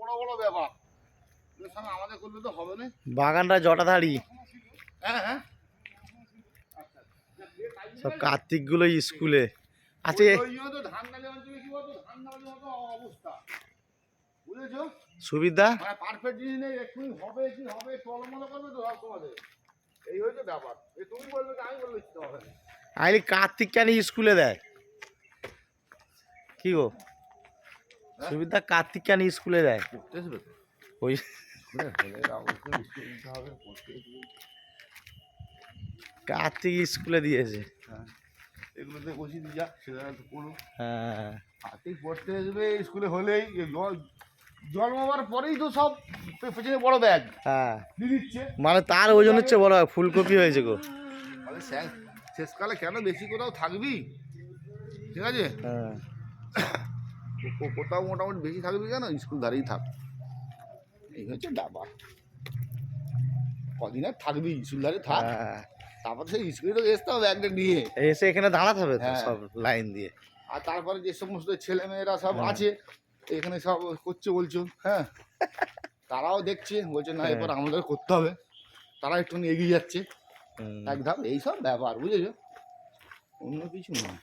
বড় বড় ব্যাপার, এর সঙ্গে আমাদের করলে তো হবে না। বাগানটা জটাধারী, হ্যাঁ হ্যাঁ সব কার্তিক গুলো স্কুলে আছে। ওই জন্য তো ধান গাছে অঞ্চলে কি বলতো, ধান গাছের মতো অবস্থা, বুঝেছো? সুবিধা মানে পারফেক্ট জিনিস নেই, এক্ষুনি হবে কি হবে টলমল করবে তো সব তোমাদের, এই হচ্ছে ব্যাপার। এই তুমি বলবে কি আমি বললে দিতে হবে না। আইলি কার্তিক কেন স্কুলে দেয় কি গো? সুবিধা কার্তিক কেন স্কুলে দেয়? পড়তে আসবে তো ওই কার্তিক স্কুলে দিয়েছে। হ্যাঁ, এগুলোতে বসিয়ে দিয়ে যা সেটা একটু পড়ো। হ্যাঁ হাতেই পড়তে আসবে স্কুলে হলেই, জন্মাবার পরেই তো সব পেছনে বড় ব্যাগ হ্যাঁ, দিয়ে দিচ্ছে। মানে তার ওজন হচ্ছে বড়, ফুলকপি হয়েছে গো। তাহলে শেষকালে কেন বেশি কোথাও থাকবি, ঠিক আছে? হ্যাঁ কোথাও মোটামুটি বেশি থাকবি কেন, স্কুল ধারেই থাক, এই হচ্ছে ব্যাপার। কদিন আর থাকবি স্কুল ধারে থাক, হ্যাঁ, তারপর সেই স্কুলে তো আসতে হবে ব্যাগটা নিয়ে। এসে এখানে দাঁড়াতে হবে তো হ্যাঁ। সব লাইন দিয়ে। আর তারপরে যে সমস্ত ছেলে মেয়েরা সব হ্যাঁ। আছে এখানে সব করছে বলছো, হ্যাঁ, তারাও দেখছে, বলছে না এবার আমাদের করতে হবে, তারা একটু এগিয়ে যাচ্ছে হুম। এক ধাপ, এইসব ব্যাপার, বুঝেছো? অন্য কিছু নয়।